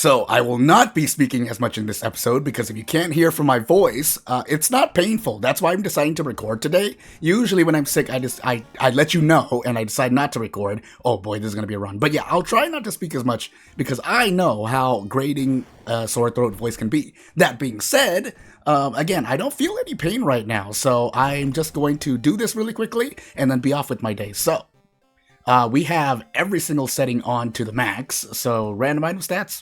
So I will not be speaking as much in this episode because if you can't hear from my voice, it's not painful. That's why I'm deciding to record today. Usually when I'm sick, I let you know and I decide not to record. Oh boy, this is going to be a run. But yeah, I'll try not to speak as much because I know how grating sore throat voice can be. That being said, again, I don't feel any pain right now. So I'm just going to do this really quickly and then be off with my day. So we have every single setting on to the max. So random item stats.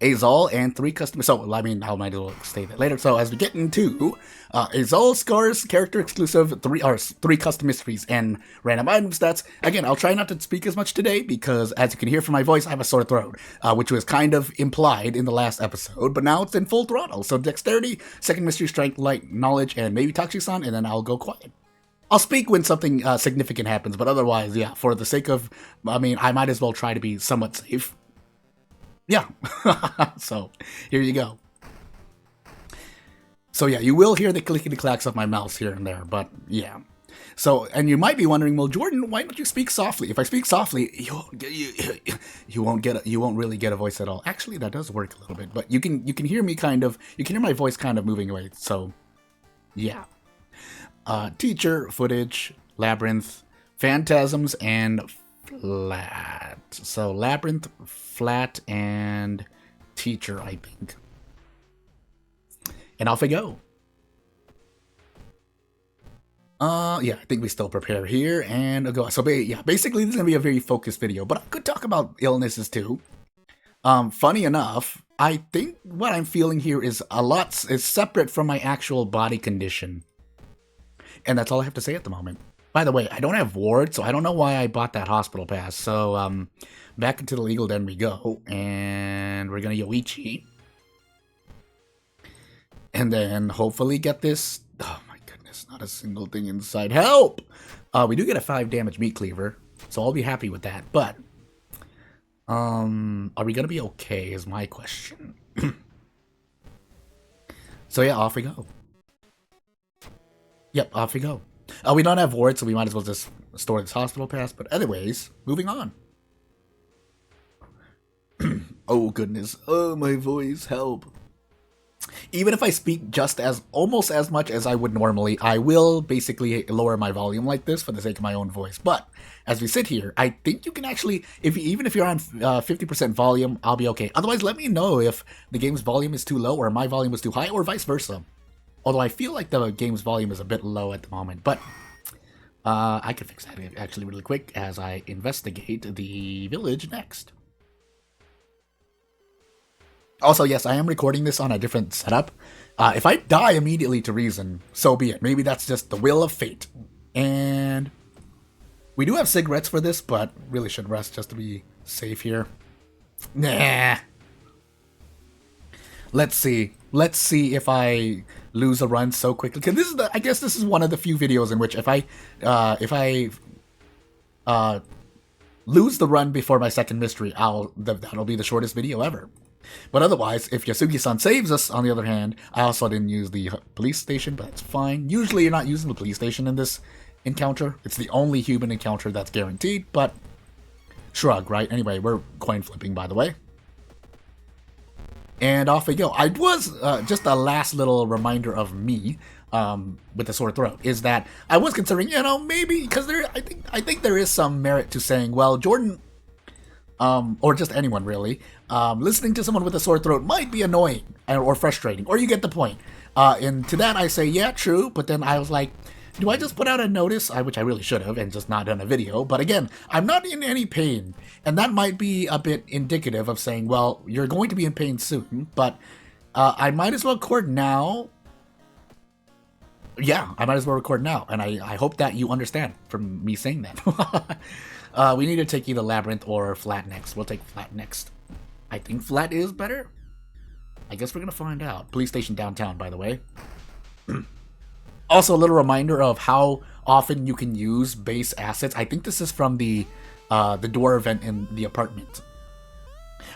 Azal and 3 custom. So, I mean, I might as well say that later. So, as we get into Azal scars, character exclusive, 3 custom mysteries, and random item stats. Again, I'll try not to speak as much today because, as you can hear from my voice, I have a sore throat, which was kind of implied in the last episode, but now it's in full throttle. So, dexterity, second mystery, strength, light, knowledge, and maybe Tachi-san, and then I'll go quiet. I'll speak when something significant happens, but otherwise, yeah, for the sake of, I mean, I might as well try to be somewhat safe. Yeah, so here you go. So yeah, you will hear the clickety-clacks of my mouse here and there, but yeah. So, and you might be wondering, well, Jordan, why don't you speak softly? If I speak softly, you won't really get a voice at all. Actually, that does work a little bit, but you can hear me kind of, you can hear my voice kind of moving away. So, yeah. Teacher, footage, labyrinth, phantasms, and flat. So labyrinth, flat, and teacher, I think. And off we go. Yeah, I think we still prepare here and go. So yeah, basically this is gonna be a very focused video, but I could talk about illnesses too. Funny enough, I think what I'm feeling here is separate from my actual body condition. And that's all I have to say at the moment. By the way, I don't have ward, so I don't know why I bought that hospital pass. So, back into the legal den we go, and we're gonna Yoichi. And then hopefully get this. Oh my goodness, not a single thing inside. Help! We do get a 5 damage meat cleaver, so I'll be happy with that. But, are we gonna be okay is my question. So yeah, off we go. Yep, off we go. We don't have wards, so we might as well just store this hospital pass. But anyways, moving on. Oh goodness. Oh, my voice, help. Even if I speak almost as much as I would normally, I will basically lower my volume like this for the sake of my own voice. But as we sit here, I think you can actually, even if you're on 50% volume, I'll be okay. Otherwise, let me know if the game's volume is too low or my volume is too high or vice versa. Although I feel like the game's volume is a bit low at the moment, but I can fix that actually really quick as I investigate the village next. Also, yes, I am recording this on a different setup. If I die immediately to reason, so be it. Maybe that's just the will of fate. And we do have cigarettes for this, but really should rest just to be safe here. Nah. Let's see. Let's see if I lose a run so quickly. Because I guess this is one of the few videos in which if I lose the run before my second mystery, that'll be the shortest video ever. But otherwise, if Yasugi-san saves us, on the other hand, I also didn't use the police station, but that's fine. Usually you're not using the police station in this encounter. It's the only human encounter that's guaranteed, but shrug, right? Anyway, we're coin flipping, by the way. And off we go. I was, just a last little reminder of me, with the sore throat, is that I was considering, maybe, because I think there is some merit to saying, well, Jordan, or just anyone really, listening to someone with a sore throat might be annoying or frustrating, or you get the point. And to that I say, yeah, true, but then I was like, do I just put out a notice, which I really should have, and just not done a video? But again, I'm not in any pain, and that might be a bit indicative of saying, well, you're going to be in pain soon, but I might as well record now. Yeah, I might as well record now, and I hope that you understand from me saying that. We need to take either labyrinth or flat next. We'll take flat next. I think flat is better. I guess we're gonna find out. Police station downtown, by the way. Also, a little reminder of how often you can use base assets. I think this is from the door event in the apartment.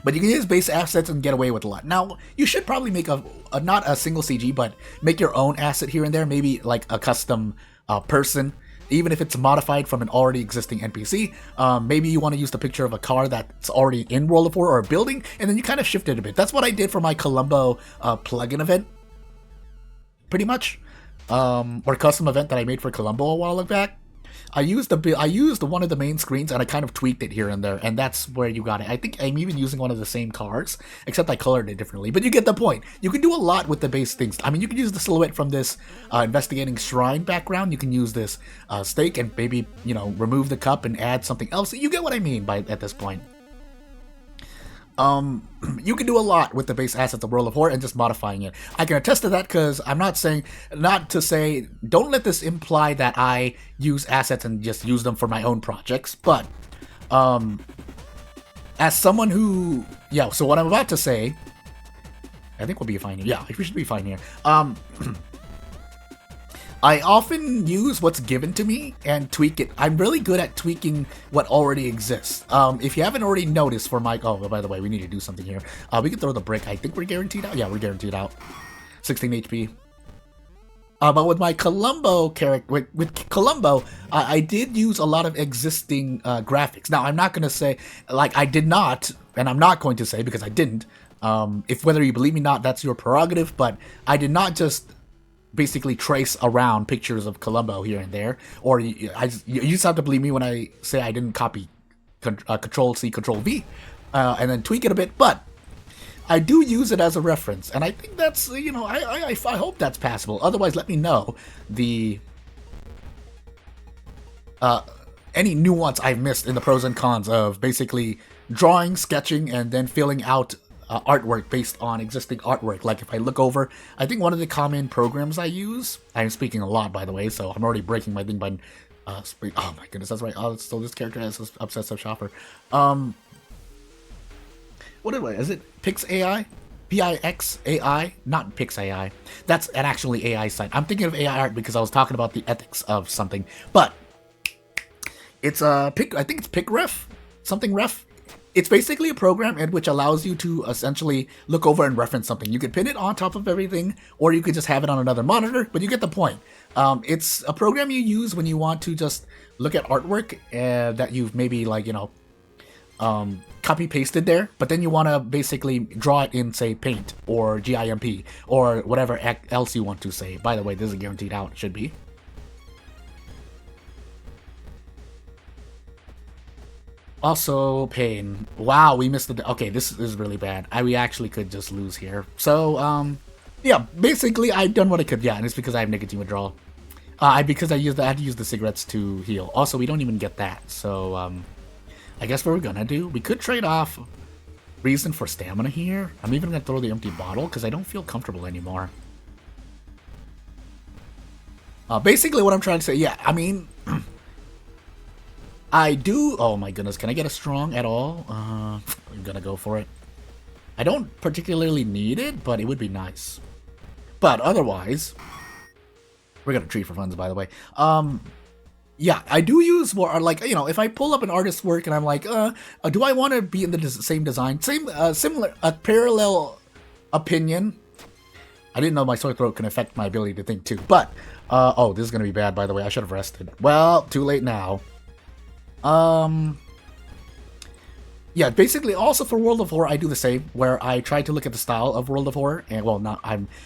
But you can use base assets and get away with a lot. Now, you should probably make not a single CG, but make your own asset here and there. Maybe like a custom person even if it's modified from an already existing NPC. Maybe you want to use the picture of a car that's already in World of War or a building, and then you kind of shift it a bit. That's what I did for my Columbo plugin event, pretty much, or custom event that I made for Columbo a while back. I used one of the main screens and I kind of tweaked it here and there, and that's where you got it. I think I'm even using one of the same cars, except I colored it differently. But you get the point. You can do a lot with the base things. I mean, you can use the silhouette from this investigating shrine background. You can use this stake and maybe, remove the cup and add something else. You get what I mean at this point. You can do a lot with the base assets of World of War and just modifying it. I can attest to that because I'm not to say, don't let this imply that I use assets and just use them for my own projects, but, as someone who, so what I'm about to say, I think we'll be fine here. Yeah, we should be fine here. I often use what's given to me and tweak it. I'm really good at tweaking what already exists. If you haven't already noticed for my... Oh, by the way, we need to do something here. We can throw the brick. I think we're guaranteed out. Yeah, we're guaranteed out. 16 HP. But with my Columbo character... With Columbo, I did use a lot of existing graphics. Now, I'm not going to say... I did not, and I'm not going to say because I didn't. If whether you believe me or not, that's your prerogative. But I did not just... basically trace around pictures of Columbo here and there, or you just have to believe me when I say I didn't copy Control-C, Control-V, and then tweak it a bit, but I do use it as a reference, and I think that's, I hope that's passable. Otherwise, let me know any nuance I've missed in the pros and cons of basically drawing, sketching, and then filling out artwork based on existing artwork. Like if I look over, I think one of the common programs I use, I'm speaking a lot by the way, so I'm already breaking my thing by oh my goodness, that's right. Oh, so this character has this obsessive shopper. Is it Pix AI? Pix AI? Not Pix AI. That's an actually AI site. I'm thinking of AI art because I was talking about the ethics of something, but it's I think it's PicRef, something ref. It's basically a program which allows you to essentially look over and reference something. You could pin it on top of everything, or you could just have it on another monitor, but you get the point. It's a program you use when you want to just look at artwork that you've maybe copy-pasted there, but then you want to basically draw it in, say, Paint, or GIMP, or whatever else you want to say. By the way, this is guaranteed out, it should be. Also, pain. Wow, we missed the... Okay, this is really bad. We actually could just lose here. So, yeah, basically, I've done what I could. Yeah, and it's because I have nicotine withdrawal. Because I had to use the cigarettes to heal. Also, we don't even get that. So, I guess what we're gonna do... We could trade off reason for stamina here. I'm even gonna throw the empty bottle, because I don't feel comfortable anymore. Basically, what I'm trying to say... Yeah, I mean... I do... Oh my goodness, can I get a strong at all? I'm gonna go for it. I don't particularly need it, but it would be nice. But otherwise... We're gonna treat for funds, by the way. Yeah, I do use more, if I pull up an artist's work and I'm like, do I want to be in the same design? Parallel opinion. I didn't know my sore throat can affect my ability to think too. But, oh, this is gonna be bad, by the way. I should have rested. Well, too late now. Yeah, basically, also for World of War, I do the same, where I try to look at the style of World of War, and, well,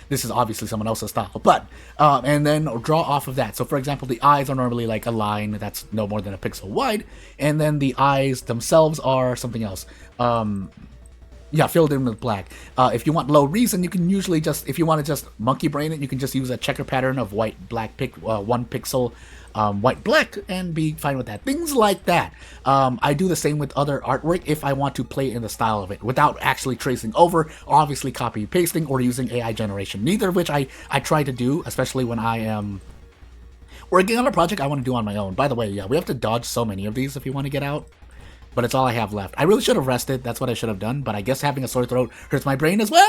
this is obviously someone else's style, but, and then draw off of that. So, for example, the eyes are normally like a line that's no more than a pixel wide, and then the eyes themselves are something else. Yeah, filled in with black. If you want low reason, you can usually just, if you want to just monkey brain it, you can just use a checker pattern of white, black, 1 pixel, white, black, and be fine with that. Things like that. I do the same with other artwork if I want to play in the style of it without actually tracing over, obviously copy pasting, or using AI generation. Neither of which I try to do, especially when I am working on a project I want to do on my own. By the way, yeah, we have to dodge so many of these if you want to get out. But it's all I have left. I really should have rested. That's what I should have done. But I guess having a sore throat hurts my brain as well.